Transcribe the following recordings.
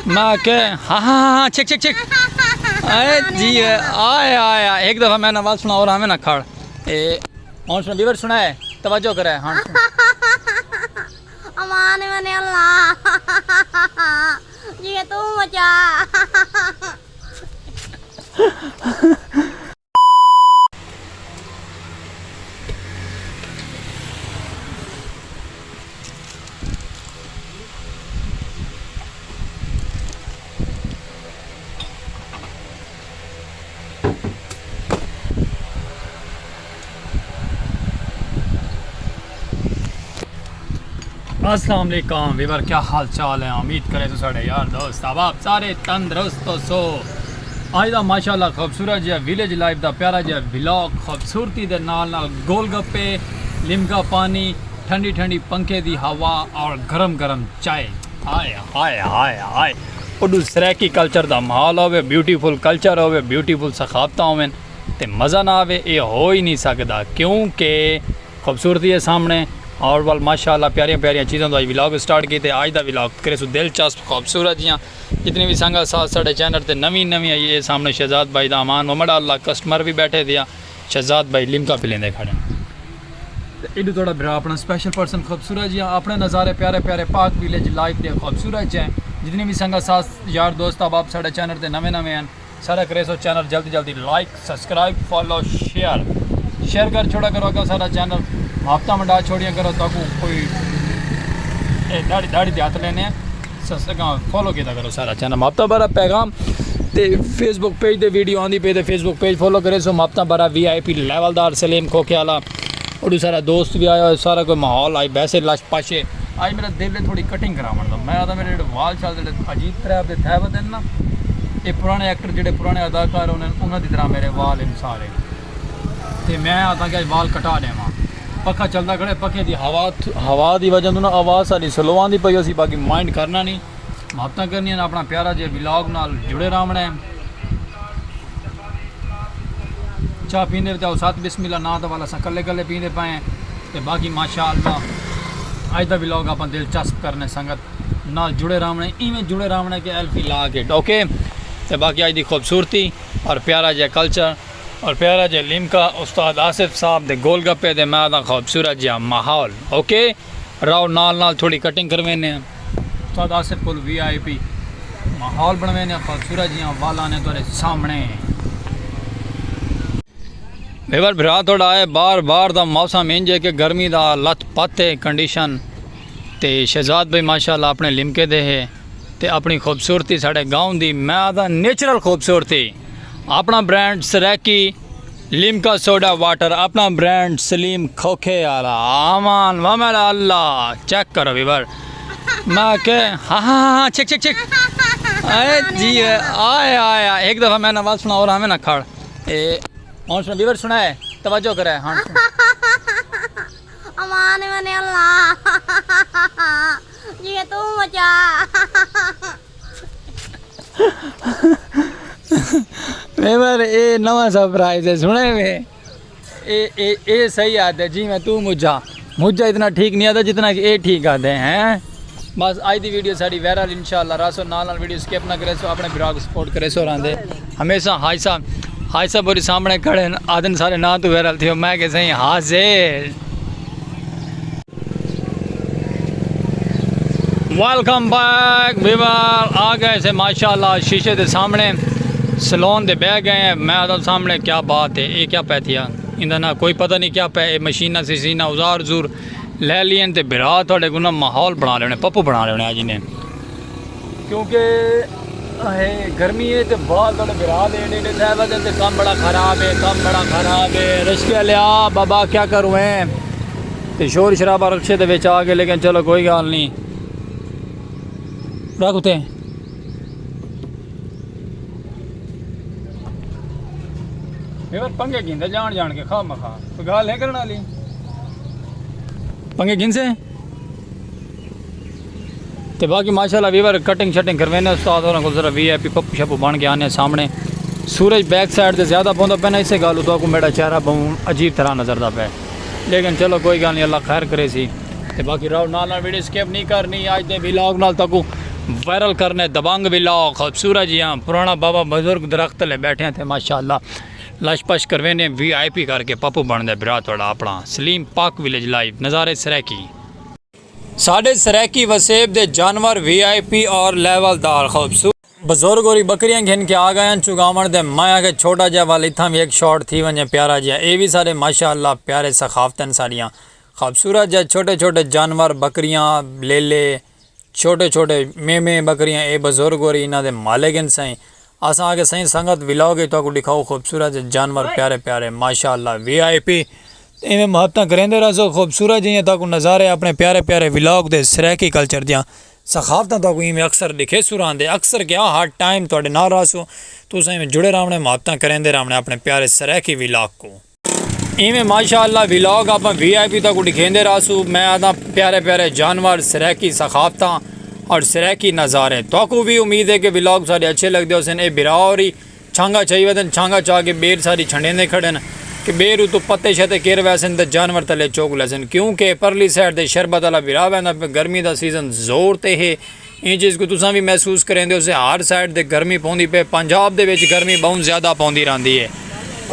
मैं के हाँ हाँ हाँ चेक चेक चेक अरे जी आया आया एक दफ़ा मैंने आवाज़ सुना और हमें ना खड़ ए और सुना वीवर सुना है तवज्जो करे हाँ अमान मैंने अल्लाह ये तू मचा अस्सलाम वालेकुम वीवर क्या हाल चाल है उम्मीद करें तो साढ़े यार दोस्त अब आप सारे तंदरुस्त हो सो आज का माशाल्लाह खूबसूरत जिहा विलेज लाइफ का प्यारा जिहा व्लॉग खूबसूरती के नाल गोलगप्पे लिमका पानी ठंडी ठंडी पंखे की हवा और गरम गरम चाय हाय हाय हाय हाय उडू सरैकी कल्चर का माहौल होवे ब्यूटीफुल कल्चर होवे ब्यूटीफुल सखावत होवे तो मज़ा ना आवे ये हो ही नहीं सकता क्योंकि खूबसूरती है सामने और वाल माशाल्लाह प्यारियां प्यारियां चीज़ों का व्लॉग स्टार्ट किए आज का व्लॉग करे सो दिलचस्प खूबसूरत जियां जितनी भी संगत साथ साढ़े चैनल पर नवी नवी आई है सामने शहजाद भाई का अमान मोहम्मद अल्लाह कस्टमर भी बैठे दिया शहजाद भाई लिमका पिलेंदे खड़े इडू थोड़ा भरा अपना स्पेशल पर्सन खूबसूरत जियां अपने नज़ारे प्यारे प्यारे पाक विलेज लाइफ के खूबसूरत हैं जितनी भी संगत साथ यार दोस्त अब आप साढ़े चैनल पर नवे नवे हैं सारा करे सो चैनल जल्दी जल्दी लाइक सब्सक्राइब फॉलो शेयर कर छोड़ा करो अगर सारा चैनल हफ्ता में डाल छोड़िया करो ताकि कोई दाढ़ी दाढ़ी दे हाथ लेने फॉलो किया करो सारा चैनल हफ्ता भरा पैगाम तो फेसबुक पेज दे वीडियो आँदी पे फेसबुक पेज फॉलो करे सो हफ्ता भरा VIP लेवलदार सलीम खोखे वाला और सारा दोस्त भी आया सारा कोई माहौल आई वैसे लश पाशे आज मेरा दिल है थोड़ी कटिंग करावन का मैं आता मेरे वाल शाल जो अजीब तरह के थैवत हैं ना ये पुराने एक्टर जोड़े पुराने अदाकार उन्होंने की तरह मेरे वाल इन सारे तो मैं आता कि वाल कटा देव पखा चलता खड़े पखे की हवा की वजह तो ना आवाज़ सारी स्लो आती पई उसी बाकी माइंड करना नहीं महत्ता करनी अपना प्यारा जे व्लॉग नाल जुड़े रहना है चाह पींदे तो साथ बिस्मिल्लाह ना तो वाला कल्ले कल्ले पींदे पाए तो बाकी माशाअल्लाह अज का व्लॉग आप दिलचस्प करने संगत नाल जुड़े रहना इवें जुड़े रहना कि एल्फी ला के ओके तो बाकी अज की खूबसूरती और प्यारा जहा कल्चर और प्यारा जहा लिमका उस्ताद आसिफ साहब दे गोलगप्पे दे मैं दा खूबसूरत जहा माहौल ओके राव नाल नाल थोड़ी कटिंग करवेने उस्ताद आसिफ को VIP माहौल बनवेने खूबसूरत जिहा वाला ने तुहारे सामने बेवर भरा थोड़ा है बार बार दा मौसम इंज है कि गर्मी दा लत पत है कंडीशन ते शहजाद भाई माशाल्लाह अपने लिमके दे है ते अपनी खूबसूरती साढ़े गाँव की मैं दा नेचुरल खूबसूरती अपना brand Saraiki Limca soda water अपना ब्रांड सलीम खोखे वाला आमान वमल अल्लाह चेक करो वीवर मैं के हाँ हाँ हाँ चेक चेक चेक अरे जी आया आया एक दफ़ा मैंने आवाज़ सुना और हमें ना खड़ ए और सुना वीवर सुना है तवज्जो करे हाँ अमान मैंने अल्लाह ये तू मचा मेवर ये नवा सरप्राइज है सुने में ए सही आता है जी मैं तू मुझा इतना ठीक नहीं आता जितना कि ये ठीक आते हैं बस आज की वीडियो साड़ी वायरल इंशाल्लाह रासो नाल वीडियो स्किप ना करे सो अपने भरा को सपोर्ट करे सो रहते हमेशा हाई साहब और सामने खड़े आदन सारे ना तो वायरल थे मैं के सही हाजिर वेलकम बैक वीवर आ गए से माशाल्लाह शीशे के सामने सलोन दे बह गए हैं मैं तो सामने क्या बात है ये क्या पैथिया इंदा ना कोई पता नहीं क्या पै मशीना सीना उजार जूर ले लिए तो बिरा थोड़े को ना माहौल बना लेने पप्पू बना लेने आज इन्हें क्योंकि गर्मी है तो बहुत थोड़े बिरा दे कम बड़ा ख़राब है रिश्के लिया बाबा क्या करूँ तो शोर शराबा रक्शे के आ गए लेकिन चलो कोई गल नहीं रख उते पंगे गिनते जान के खा मखा कोई गल है करने वाली पंगे गिन से तो बाकी माशाल्लाह वीवर कटिंग शटिंग करवाने उस्ताद और को जरा VIP पप्पू शप्पू बन के आने सामने सूरज बैक साइड से ज़्यादा पौधा पैना इससे गल तो को मेरा चेहरा बहुत अजीब तरह नजरदा पे लेकिन चलो कोई गल नहीं अल्लाह खैर करे सी ते बाकी राव नाल वीडियो स्किप नहीं करनी आज दे व्लॉग नाल तक वायरल करने दबंग व्लॉग खूबसूरत जी हाँ पुराना बाबा बुजुर्ग दरख्त ले बैठे थे माशाअल्लाह लशपश करवेने VIP करके पप्पू बनदे बिरा थोड़ा अपना सलीम पाक विलेज लाइव नज़ारे सरैकी साढ़े सरैकी वसेब दे जानवर VIP और लेवलदार खूबसूरत बुजुर्ग और बकरियां घिन के आ गए चुगावण दे माया के छोटा जहा वाल इतना भी एक शॉट थी वने प्यारा जहा ये भी सारे माशाअल्लाह प्यारे सखाफतन साड़ियाँ खूबसूरत जहा छोटे छोटे जानवर बकरियां लेले छोटे छोटे मेमे बकरियां ए बुजुर्ग और इन्हों दे मालिक सही असा आगे सही संगत विलाओगे तो दिखाओ खूबसूरत जानवर प्यारे प्यारे माशाअल्लाह VIP इवें मोहब्बत करेंदे रहो खूबसूरत जी तक नज़ारे अपने प्यारे प्यारे विलाग दे सरैकी कल्चर दियाँ सखाफत तो इवें अक्सर दिखे सुरांदे अक्सर क्या हर टाइम थोड़े नाल रहो तुस इवें जुड़े रहने मोहब्बत करेंदे रहने अपने प्यारे सरैकी विलाग को इवें माशाअल्लाह विलाग आप VIP तक दिखेंदे रहो मैं आता प्यारे प्यारे जानवर सरैकी सखाफत और सरैकी नज़ारे तो भी उम्मीद है कि विलाग सारे अच्छे लगते हो ये बिरा और ही छांगा चाहिए वन छांगा चाह के बेर सारी छंडेंदे खड़े न कि बेर तो पत्ते शते केर वैसन तो जानवर तले चौक लैसन क्योंकि परली साइड से शरबत वाला बिरा वह गर्मी का सीजन जोर ते है इन चीज़ को तुसा भी महसूस करेंगे उसे हर साइड से गर्मी पौंदी पे पंजाब दे विच गर्मी बहुत ज़्यादा पौंदी रही है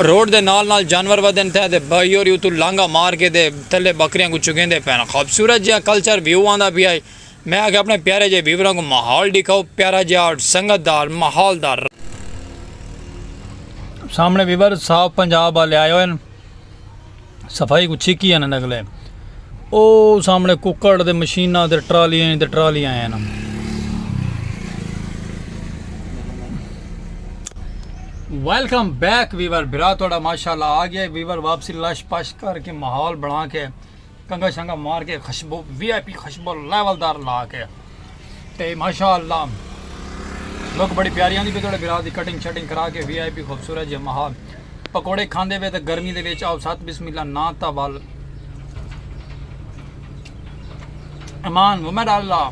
रोड के नाल जानवर वधन थे बई और तू लांघा मार के दे थले बकरियां को चुकेंदे पैन खूबसूरत जहा कल्चर व्यू आंदा पिया मैं आगे अपने प्यारे जे व्यूवरों को माहौल दिखाओ प्यारा जहा और संगतदार माहौलदार सामने व्यूवर साफ पंजाब वाले आए हुए सफाई को छिकी है ना अगले ओ सामने कुकड़ दे मशीना दे ट्रालियां आए ना वेलकम बैक वीवर बिरा थोड़ा माशाल्लाह आ गया वीवर वापसी लश पश करके माहौल बना के कंगा शंगा मार के खुशबू VIP खुशबू लेवलदार ला के ते माशाल्लाह लोग बड़ी प्यारी आंदी पे थोड़े बिरा दी कटिंग शटिंग करा के VIP खूबसूरत जी माहौल पकौड़े खांदे वे तो गर्मी दे विच आओ सत बिस्मिल्लाह ना ता वाल अमान मुहम्मद अल्लाह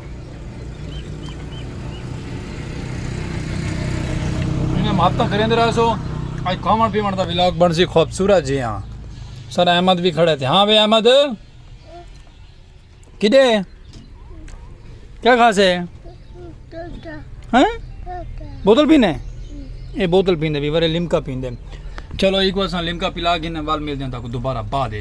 मोहब्बत करेंदे रहो आज खावन पीवन का व्लॉग बन सी खूबसूरत जी हाँ सर अहमद भी खड़े थे हाँ भाई अहमद किदे क्या खासे हैं बोतल पीने ये बोतल पींदे भी वरे लिमका पींदे चलो एक बार लिमका पिला के वाल मिलते हैं दोबारा बाद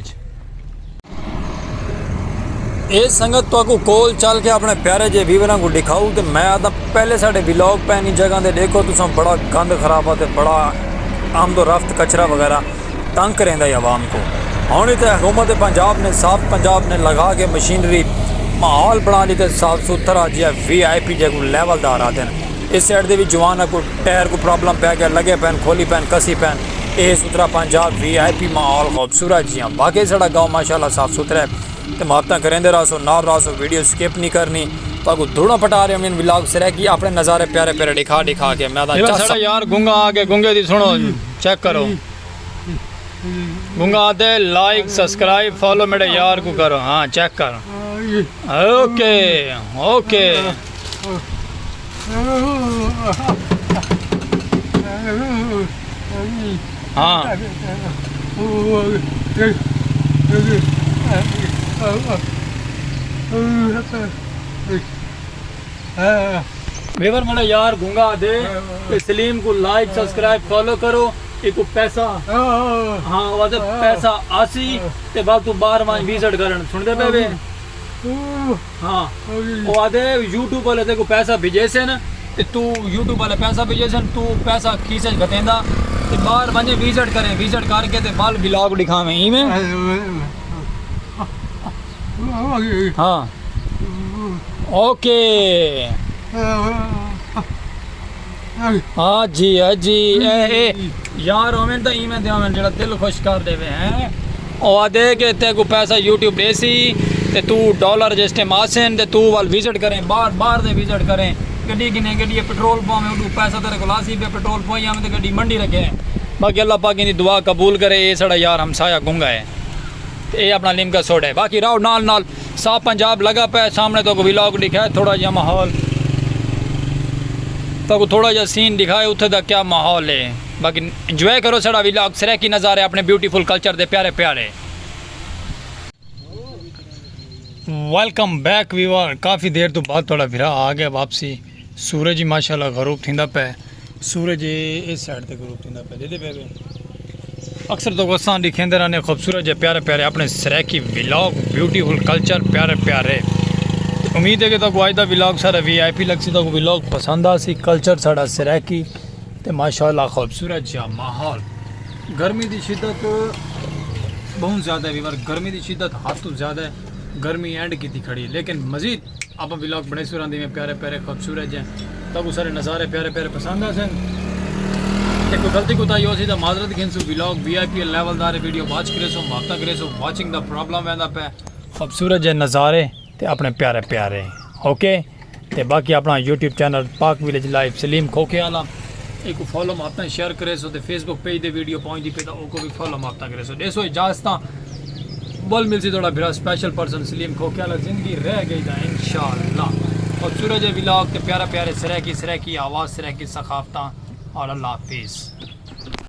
ये संगत तो कोल चल के अपने प्यारे जे व्यूवरां को दिखाऊँ तो मैं आता पहले साढ़े व्लॉग पे इन जगह दे देखो तुम बड़ा गंद खराब है बड़ा आमदो रफ्त कचरा वगैरह तंग करेंदा है आवाम को हाँ तो हुकूमत पंजाब ने साफ पंजाब ने लगा के मशीनरी माहौल बना दी साफ सुथरा जिहा VIP जो लेवलदार आते हैं इस साइड के भी जवान को टायर को प्रॉब्लम पै गया लगे पैन खोली पैन कसी पैन ये सुथरा पंजाब VIP माहौल खूबसूरत जी हाँ बाकी साढ़ा गाँव माशाल्लाह साफ सुथरा है तो मोहब्बत करेंदे रहो नाल रहो वीडियो स्किप नहीं करनी तो धूड़ा पटा रहे इन व्लॉग से रह की अपने नज़ारे प्यारे प्यारे दिखा के मैं यार गुंगा आके गुंगे दी सुनो चेक करो गुंगा आते लाइक सब्सक्राइब फॉलो मेरे यार को करो हाँ चेक करो ओके ओके हाँ वेवर मेरा यार गुंगा दे सलीम को लाइक सब्सक्राइब फॉलो करो एक पैसा हाँ वादे पैसा आसी ते बाद तू बार मान विजिट करन सुनदे पे हाँ वादे YouTube वाले ते को पैसा भेजे से न ते तू YouTube वाले पैसा भेजे से तू पैसा खींचे घटेंदा ते बार वने विजिट करके ते बाल व्लॉग दिखावे ई में हाँ ओके हाँ जी यार ओमें तो इवें देवें जरा दिल खुश कर देवे हैं और दे के ते को पैसा YouTube देसी ते तू डॉलर जिस टाइम आसन ते तू वाल विजिट करें बार दे विजिट करें गड्डी किने गड्डी पेट्रोल पंप में तू पैसा तेरे को लासी पे पेट्रोल पंप में ते गड्डी मंडी रखे बाकी अल्लाह पाक की दुआ कबूल करे ये साड़ा यार हमसाया गुंगा है ये अपना लिमका सोडा है बाकी राव नाल साफ पंजाब लगा पे सामने तो व्लॉग दिखाए थोड़ा जहा माहौल तो थोड़ा जहा सीन दिखाए उत्थे दा क्या माहौल है बाकी इंजॉय करो साड़ा व्लॉग सिरे की नज़ारे अपने ब्यूटीफुल कल्चर दे प्यारे प्यारे वेलकम बैक व्यूअर काफ़ी देर तो बाद थोड़ा फिर आ गया वापसी सूरज ही माशाल्लाह गरूब थींदा पे सूरज इस साइड ते गरूब थींदा पे दे पे अक्सर तो असां दिखेंदे रहने खूबसूरत जे प्यारे प्यारे अपने सराइकी व्लॉग ब्यूटीफुल कल्चर प्यारे प्यारे उम्मीद है कि तक आज दा व्लॉग सारा वीआईपी लगसी तक व्लॉग पसंद आसी कल्चर साड़ा सराइकी ते माशाल्लाह खूबसूरत जा माहौल गर्मी दी शिद्दत बहुत ज़्यादा है वीवर गर्मी की शिद्दत हद तो ज़्यादा है गर्मी एंड की खड़ी है लेकिन मजीद आप व्लॉग बने सुरांदी में प्यारे प्यारे खूबसूरत हैं तब वो सारे नज़ारे प्यारे प्यारे पसंद आ सन कोई गलती कोताही हो सी तो माजरत घिनसू व्लॉग वीआईपी लेवलदार वीडियो वॉच करे सो वापता करे सो वाचिंग द प्रॉब्लम वहदा पे खूबसूरत जे नज़ारे ते अपने प्यारे प्यारे ओके ते बाकी अपना यूट्यूब चैनल पाक विलेज लाइव सलीम खोखेवाला एक फॉलो मापता शेयर करे सो ते फेसबुक पेज दे वीडियो पहुंचती पे तो उनको भी फॉलो मापता करे सो देसो इजाजत बोल मिलसी थोड़ा फिर स्पेशल पर्सन सलीम खोखेवाला जिंदगी रह गई था इंशाल्लाह खूबसूरत व्लॉग ते प्यारा प्यारे सराइकी आवाज़ सराइकी सखाफता और अल्लाह हाफिज़।